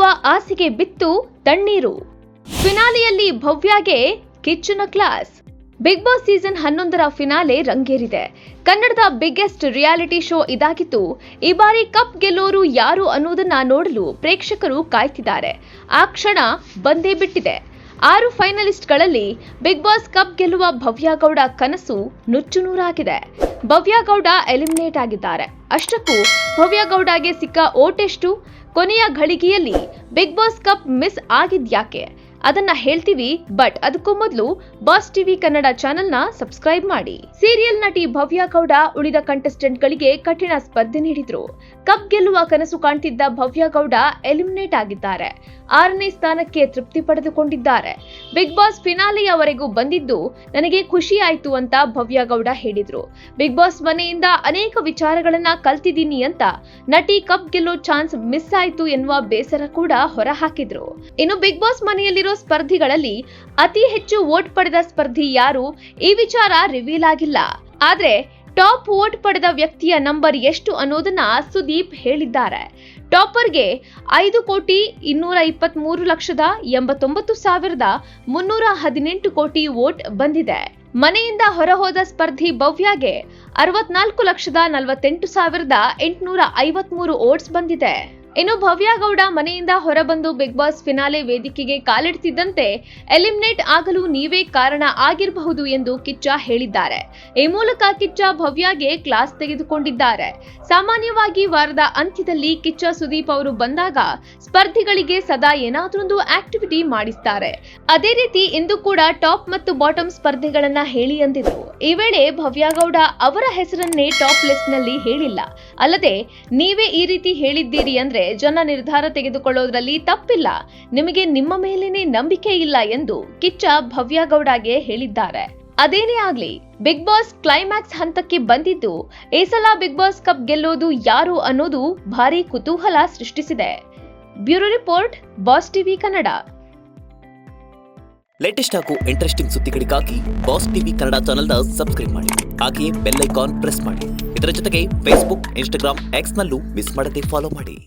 ಗೆಲ್ಲುವ ಆಸೆಗೆ ಬಿತ್ತು ತಣ್ಣೀರು. ಫಿನಾಲೆಯಲ್ಲಿ ಭವ್ಯಾಗೆ ಕಿಚ್ಚನ ಕ್ಲಾಸ್. ಬಿಗ್ ಬಾಸ್ ಸೀಸನ್ 11ರ ಫಿನಾಲೆ ರಂಗೇರಿದೆ. ಕನ್ನಡದ ಬಿಗ್ಗೆಸ್ಟ್ ರಿಯಾಲಿಟಿ ಶೋ ಇದಾಗಿತ್ತು. ಈ ಬಾರಿ ಕಪ್ ಗೆಲ್ಲೋರು ಯಾರು ಅನ್ನೋದನ್ನ ನೋಡಲು ಪ್ರೇಕ್ಷಕರು ಕಾಯ್ತಿದ್ದಾರೆ. ಆ ಕ್ಷಣ ಬಂದೇ ಬಿಟ್ಟಿದೆ. 6 ಫೈನಲಿಸ್ಟ್ಗಳಲ್ಲಿ ಬಿಗ್ ಬಾಸ್ ಕಪ್ ಗೆಲ್ಲುವ ಭವ್ಯ ಗೌಡ ಕನಸು ನುಚ್ಚುನೂರಾಗಿದೆ. ಭವ್ಯ ಗೌಡ ಎಲಿಮಿನೇಟ್ ಆಗಿದ್ದಾರೆ. ಅಷ್ಟಕ್ಕೂ ಭವ್ಯ ಗೌಡಗೆ ಸಿಕ್ಕ ಓಟೆಷ್ಟು? ಕೊನೆಯ ಘಳಿಗೆಯಲ್ಲಿ ಬಿಗ್ ಬಾಸ್ ಕಪ್ ಮಿಸ್ ಆಗಿದ್ಯಾಕೆ? ಅದನ್ನ ಹೇಳ್ತೀವಿ. ಬಟ್ ಅದಕ್ಕೂ ಮೊದಲು ಬಾಸ್ ಟಿವಿ ಕನ್ನಡ ಚಾನೆಲ್ನ ಸಬ್ಸ್ಕ್ರೈಬ್ ಮಾಡಿ. ಸೀರಿಯಲ್ ನಟಿ ಭವ್ಯ ಗೌಡ ಉಳಿದ ಕಂಟೆಸ್ಟೆಂಟ್ಗಳಿಗೆ ಕಠಿಣ ಸ್ಪರ್ಧೆ ನೀಡಿದ್ರು. ಕಪ್ ಗೆಲ್ಲುವ ಕನಸು ಕಾಣ್ತಿದ್ದ ಭವ್ಯ ಗೌಡ ಎಲಿಮಿನೇಟ್ ಆಗಿದ್ದಾರೆ. 6ನೇ ಸ್ಥಾನಕ್ಕೆ ತೃಪ್ತಿ ಪಡೆದುಕೊಂಡಿದ್ದಾರೆ. ಬಿಗ್ ಬಾಸ್ ಫಿನಾಲೆಯವರೆಗೂ ಬಂದಿದ್ದು ನನಗೆ ಖುಷಿ ಆಯ್ತು ಅಂತ ಭವ್ಯ ಗೌಡ ಹೇಳಿದ್ರು. ಬಿಗ್ ಬಾಸ್ ಮನೆಯಿಂದ ಅನೇಕ ವಿಚಾರಗಳನ್ನ ಕಲ್ತಿದ್ದೀನಿ ಅಂತ ನಟಿ ಕಪ್ ಗೆಲ್ಲೋ ಚಾನ್ಸ್ ಮಿಸ್ ಆಯ್ತು ಎನ್ನುವ ಬೇಸರ ಕೂಡ ಹೊರ ಹಾಕಿದ್ರು. ಇನ್ನು ಬಿಗ್ ಬಾಸ್ ಮನೆಯಲ್ಲಿರೋ ಸ್ಪರ್ಧಿಗಳಲ್ಲಿ ಅತಿ ಹೆಚ್ಚು ವೋಟ್ ಪಡೆದ ಸ್ಪರ್ಧಿ ಯಾರು? ಈ ವಿಚಾರ ರಿವೀಲ್ ಆಗಿಲ್ಲ. ಆದ್ರೆ ಟಾಪ್ ವೋಟ್ ಪಡೆದ ವ್ಯಕ್ತಿಯ ನಂಬರ್ ಎಷ್ಟು ಅನ್ನೋದನ್ನ ಸುದೀಪ್ ಹೇಳಿದ್ದಾರೆ. ಟಾಪರ್ಗೆ 5,223,89,318 ಕೋಟಿ ವೋಟ್ ಬಂದಿದೆ. ಮನೆಯಿಂದ ಹೊರಹೋದ ಸ್ಪರ್ಧಿ ಭವ್ಯಾಗೆ 64,48,853 ವೋಟ್ಸ್ ಬಂದಿದೆ. ಇನ್ನು ಭವ್ಯ ಗೌಡ ಮನೆಯಿಂದ ಹೊರಬಂದು ಬಿಗ್ ಬಾಸ್ ಫಿನಾಲೆ ವೇದಿಕೆಗೆ ಕಾಲಿಡ್ತಿದ್ದಂತೆ ಎಲಿಮಿನೇಟ್ ಆಗಲು ನೀವೇ ಕಾರಣ ಆಗಿರಬಹುದು ಎಂದು ಕಿಚ್ಚ ಹೇಳಿದ್ದಾರೆ. ಈ ಮೂಲಕ ಕಿಚ್ಚ ಭವ್ಯಾಗೆ ಕ್ಲಾಸ್ ತೆಗೆದುಕೊಂಡಿದ್ದಾರೆ. ಸಾಮಾನ್ಯವಾಗಿ ವಾರದ ಅಂತ್ಯದಲ್ಲಿ ಕಿಚ್ಚ ಸುದೀಪ್ ಅವರು ಬಂದಾಗ ಸ್ಪರ್ಧಿಗಳಿಗೆ ಸದಾ ಏನಾದ್ರೊಂದು ಆಕ್ಟಿವಿಟಿ ಮಾಡಿಸ್ತಾರೆ. ಅದೇ ರೀತಿ ಇಂದು ಕೂಡ ಟಾಪ್ ಮತ್ತು ಬಾಟಮ್ ಸ್ಪರ್ಧಿಗಳನ್ನ ಹೇಳಿ ಅಂದಿದ್ರು. ಈ ವೇಳೆ ಭವ್ಯ ಗೌಡ ಅವರ ಹೆಸರನ್ನೇ ಟಾಪ್ ಲಿಸ್ಟ್ ನಲ್ಲಿ ಹೇಳಿಲ್ಲ. ಅಲ್ಲದೆ ನೀವೇ ಈ ರೀತಿ ಹೇಳಿದ್ದೀರಿ ಅಂದ್ರೆ ಜನ ನಿರ್ಧಾರ ತೆಗೆದುಕೊಳ್ಳೋದ್ರಲ್ಲಿ ತಪ್ಪಿಲ್ಲ, ನಿಮಗೆ ನಿಮ್ಮ ಮೇಲೇನೆ ನಂಬಿಕೆ ಇಲ್ಲ ಎಂದು ಕಿಚ್ಚ ಭವ್ಯ ಗೌಡಗೆ ಹೇಳಿದ್ದಾರೆ. ಅದೇನೇ ಆಗ್ಲಿ, ಬಿಗ್ ಬಾಸ್ ಕ್ಲೈಮ್ಯಾಕ್ಸ್ ಹಂತಕ್ಕೆ ಬಂದಿದ್ದು ಈ ಸಲ ಬಿಗ್ ಬಾಸ್ ಕಪ್ ಗೆಲ್ಲೋದು ಯಾರು ಅನ್ನೋದು ಭಾರಿ ಕುತೂಹಲ ಸೃಷ್ಟಿಸಿದೆ. Bureau report, boss TV Kannada. Latest ಹಾಗೂ ಇಂಟ್ರೆಸ್ಟಿಂಗ್ ಸುದ್ದಿಗಳಿಗಾಗಿ ಬಾಸ್ ಟಿವಿ ಕನ್ನಡ ಚಾನೆಲ್ನ ಸಬ್ಸ್ಕ್ರೈಬ್ ಮಾಡಿ. ಹಾಗೆಯೇ ಬೆಲ್ ಐಕಾನ್ ಪ್ರೆಸ್ ಮಾಡಿ. ಇದರ ಜೊತೆಗೆ ಫೇಸ್ಬುಕ್, ಇನ್ಸ್ಟಾಗ್ರಾಮ್, ಎಕ್ಸ್ ನಲ್ಲೂ ಮಿಸ್ ಮಾಡದೆ ಫಾಲೋ ಮಾಡಿ.